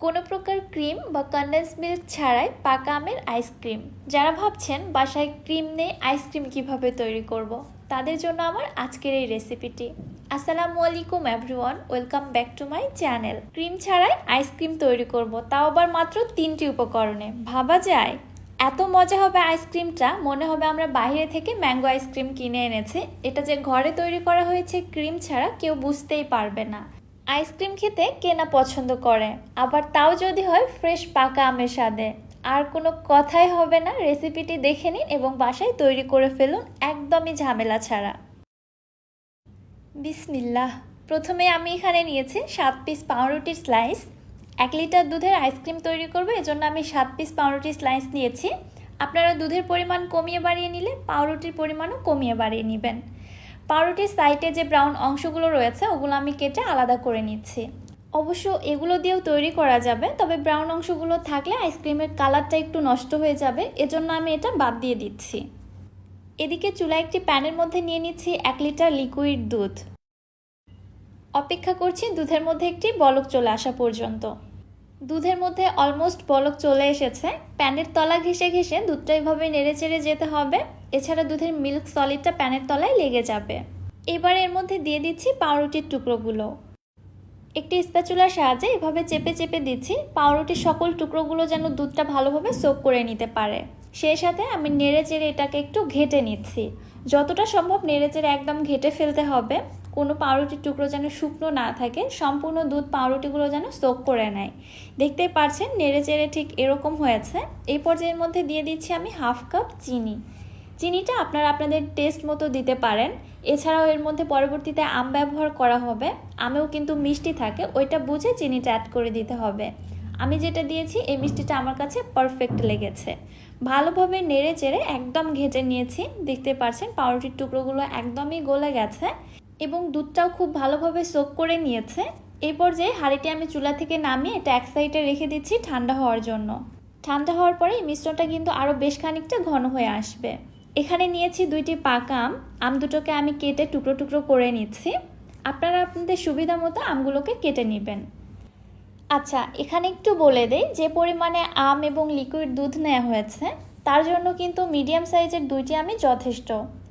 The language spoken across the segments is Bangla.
কোনো প্রকার ক্রিম বা কনডেন্স মিল্ক ছাড়াই পাকা আমের আইসক্রিম। যারা ভাবছেন বাসায় ক্রিম নেই আইসক্রিম কিভাবে তৈরি করব, তাদের জন্য আমার আজকের এই রেসিপিটি। আসসালামু আলাইকুম everyone, welcome back to my channel. Cream ছাড়াই আইসক্রিম তৈরি করব, তাও আবার মাত্র 3টি উপকরণে। ভাবা যায় এত মজা হবে আইসক্রিমটা, মনে হবে আমরা বাইরে থেকে ম্যাঙ্গো আইসক্রিম কিনে এনেছি। এটা যে ঘরে তৈরি করা হয়েছে ক্রিম ছাড়া কেউ বুঝতেই পারবে না। আইসক্রিম খেতে কে না পছন্দ করে, আবার তাও যদি হয় ফ্রেশ পাকা আমের স্বাদে। আর কোনো কথাই হবে না, রেসিপিটি দেখে নিন এবং বাসায় তৈরি করে ফেলুন একদমই ঝামেলা ছাড়া। বিসমিল্লাহ। প্রথমে আমি এখানে নিয়েছি 7 পিস পাউরুটির স্লাইস। 1 লিটার দুধের আইসক্রিম তৈরি করবো, এজন্য আমি 7 পিস পাউরুটির স্লাইস নিয়েছি। আপনারা দুধের পরিমাণ কমিয়ে বাড়িয়ে নিলে পাউরুটির পরিমাণও কমিয়ে বাড়িয়ে নেবেন। পাউরুটির সাইডে যে ব্রাউন অংশগুলো রয়েছে ওগুলো আমি কেটে আলাদা করে নিচ্ছি। অবশ্য এগুলো দিয়েও তৈরি করা যাবে, তবে ব্রাউন অংশগুলো থাকলে আইসক্রিমের কালারটা একটু নষ্ট হয়ে যাবে, এজন্য আমি এটা বাদ দিয়ে দিচ্ছি। এদিকে চুলায় একটি প্যানের মধ্যে নিয়ে নিচ্ছি 1 লিটার লিকুইড দুধ। অপেক্ষা করছি দুধের মধ্যে একটি বলক চলে আসা পর্যন্ত। দুধের মধ্যে অলমোস্ট বলক চলে এসেছে। প্যানের তলা ঘেঁষে ঘেঁষে দুধটা এভাবে নেড়ে চেড়ে যেতে হবে, এছাড়া দুধের মিল্ক সলিডটা প্যানের তলায় লেগে যাবে। এবার এর মধ্যে দিয়ে দিচ্ছি পাউরুটির টুকরোগুলো। একটি স্প্যাচুলার সাহায্যে এভাবে চেপে চেপে দিচ্ছি, পাউরুটির সকল টুকরোগুলো যেন দুধটা ভালোভাবে সোক করে নিতে পারে। সেই সাথে আমি নেড়ে চেড়ে এটাকে একটু ঘেটে নিচ্ছি। যতটা সম্ভব নেড়ে চেড়ে একদম ঘেটে ফেলতে হবে, কোনো পাউরুটির টুকরো যেন শুকনো না থাকে, সম্পূর্ণ দুধ পাউরুটিগুলো যেন সোক করে নেয়। দেখতেই পারছেন নেড়ে চেড়ে ঠিক এরকম হয়েছে। এই পর্যায়ের মধ্যে দিয়ে দিচ্ছি আমি হাফ কাপ চিনি। চিনিটা আপনারা আপনাদের টেস্ট মতো দিতে পারেন। এছাড়াও এর মধ্যে পরবর্তীতে আম ব্যবহার করা হবে, আমেও কিন্তু মিষ্টি থাকে, ওইটা বুঝে চিনিটা অ্যাড করে দিতে হবে। আমি যেটা দিয়েছি এই মিষ্টিটা আমার কাছে পারফেক্ট লেগেছে। ভালোভাবে নেড়ে চেড়ে একদম ঘেটে নিয়েছি। দেখতে পাচ্ছেন পাউরুটির টুকরোগুলো একদমই গলে গেছে এবং দুধটাও খুব ভালোভাবে সোক করে নিয়েছে। এই পর্যায়ে হাঁড়িটি আমি চুলা থেকে নামিয়ে এটা এক সাইডে রেখে দিচ্ছি ঠান্ডা হওয়ার জন্য। ঠান্ডা হওয়ার পরে এই মিশ্রণটা কিন্তু আরও বেশ খানিকটা ঘন হয়ে আসবে। এখানে নিয়েছি 2টি পাকা আম। আম দুটোকে আমি কেটে টুকরো টুকরো করে নিচ্ছি। আপনারা আপনাদের সুবিধা মতো আমগুলোকে কেটে নেবেন। আচ্ছা, এখানে একটু বলে দেই, যে পরিমাণে আম এবং লিকুইড দুধ নেওয়া হয়েছে তার জন্য কিন্তু মিডিয়াম সাইজের 2টি আমই যথেষ্ট।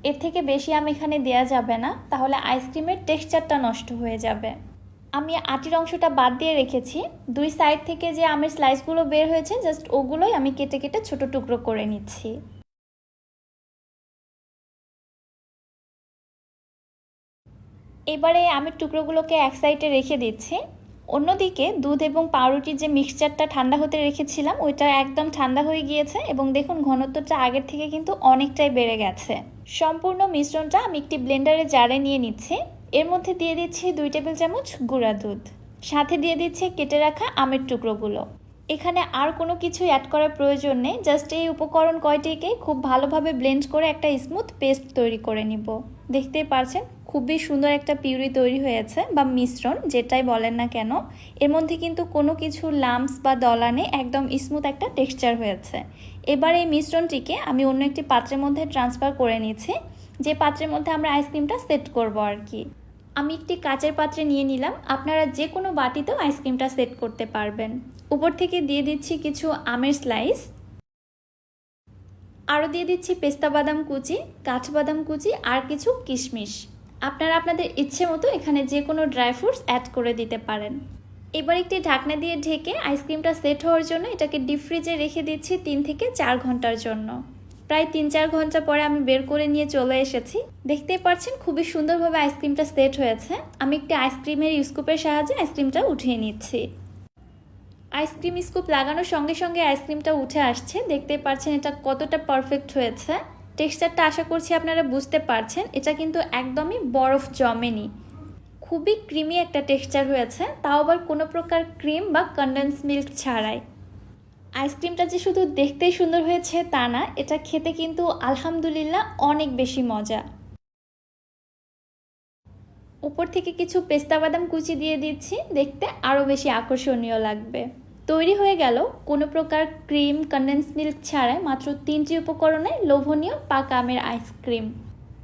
এর থেকে বেশি আম এখানে দেওয়া যাবে না, তাহলে আইসক্রিমের টেক্সচারটা নষ্ট হয়ে যাবে। আমি আটির অংশটা বাদ দিয়ে রেখেছি। 2 সাইড থেকে যে আমের স্লাইসগুলো বের হয়েছে জাস্ট ওগুলোই আমি কেটে কেটে ছোট টুকরো করে নিচ্ছি। এবারে আমের টুকরোগুলোকে এক সাইডে রেখে দিচ্ছি। অন্যদিকে দুধ এবং পাউরুটির যে মিক্সচারটা ঠান্ডা হতে রেখেছিলাম ওইটা একদম ঠান্ডা হয়ে গিয়েছে এবং দেখুন ঘনত্বটা আগের থেকে কিন্তু অনেকটাই বেড়ে গেছে। সম্পূর্ণ মিশ্রণটা আমি একটি ব্লেন্ডারে জারে নিয়ে নিচ্ছি। এর মধ্যে দিয়ে দিচ্ছি 2 টেবিল চামচ গুঁড়া দুধ, সাথে দিয়ে দিচ্ছি কেটে রাখা আমের টুকরোগুলো। এখানে আর কোনো কিছু অ্যাড করার প্রয়োজন নেই, জাস্ট এই উপকরণ কয়টিকে খুব ভালোভাবে ব্লেন্ড করে একটা স্মুথ পেস্ট তৈরি করে নিব। দেখতেই পারছেন খুবই সুন্দর একটা পিউরি তৈরি হয়েছে, বা মিশ্রণ যেটাই বলেন না কেন। এর মধ্যে কিন্তু কোনো কিছু লাম্পস বা দলা নেই, একদম স্মুথ একটা টেক্সচার হয়েছে। এবার এই মিশ্রণটিকে আমি অন্য একটি পাত্রের মধ্যে ট্রান্সফার করে নিচ্ছি, যে পাত্রের মধ্যে আমরা আইসক্রিমটা সেট করব আর কি। আমি একটি কাচের পাত্রে নিয়ে নিলাম, আপনারা যে কোনো বাটিতেও আইসক্রিমটা সেট করতে পারবেন। উপর থেকে দিয়ে দিচ্ছি কিছু আমের স্লাইস, আরও দিয়ে দিচ্ছি পেস্তা বাদাম কুচি, কাঠবাদাম কুচি আর কিছু কিশমিশ। আপনারা আপনাদের ইচ্ছে মতো এখানে যে কোনো ড্রাই ফ্রুটস অ্যাড করে দিতে পারেন। এবার একটি ঢাকনা দিয়ে ঢেকে আইসক্রিমটা সেট হওয়ার জন্য এটাকে ডিপ ফ্রিজে রেখে দিচ্ছি 3 থেকে 4 ঘন্টার জন্য। প্রায় 3-4 ঘন্টা পরে আমি বের করে নিয়ে চলে এসেছি। দেখতেই পাচ্ছেন খুবই সুন্দরভাবে আইসক্রিমটা সেট হয়েছে। আমি একটি আইসক্রিমের স্কুপের সাহায্যে আইসক্রিমটা উঠিয়ে নিচ্ছি। আইসক্রিম স্কুপ লাগানোর সঙ্গে সঙ্গে আইসক্রিমটা উঠে আসছে। দেখতেই পাচ্ছেন এটা কতটা পারফেক্ট হয়েছে। টেক্সচারটা আশা করছি আপনারা বুঝতে পারছেন, এটা কিন্তু একদমই বরফ জমেনি। খুবই ক্রিমি একটা টেক্সচার হয়েছে, তাও আবার কোনো প্রকার ক্রিম বা কনডেন্স মিল্ক ছাড়াই। আইসক্রিমটা যে শুধু দেখতেই সুন্দর হয়েছে তা না, এটা খেতে কিন্তু আলহামদুলিল্লাহ অনেক বেশি মজা। উপর থেকে কিছু পেস্তা বাদাম কুচি দিয়ে দিচ্ছি, দেখতে আরও বেশি আকর্ষণীয় লাগবে। তৈরি হয়ে গেল কোনো প্রকার ক্রিম কনডেন্স মিল্ক ছাড়াই মাত্র 3টি উপকরণে লোভনীয় পাকা আমের আইসক্রিম।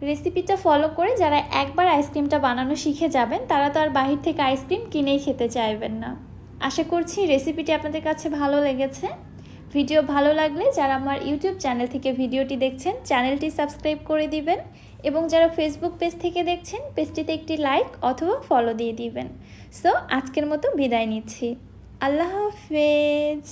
রেসিপিটা ফলো করে যারা একবার আইসক্রিমটা বানানো শিখে যাবেন তারা তো আর বাহির থেকে আইসক্রিম কিনেই খেতে চাইবেন না। আশা করছি রেসিপিটি আপনাদের কাছে ভালো লেগেছে। ভিডিও ভালো লাগলে যারা আমার ইউটিউব চ্যানেল থেকে ভিডিওটি দেখছেন চ্যানেলটি সাবস্ক্রাইব করে দিবেন এবং যারা ফেসবুক পেজ থেকে দেখছেন পেজটিতে একটি লাইক অথবা ফলো দিয়ে দিবেন। সো আজকের মতো বিদায় নিচ্ছি। আল্লাহ হাফেজ।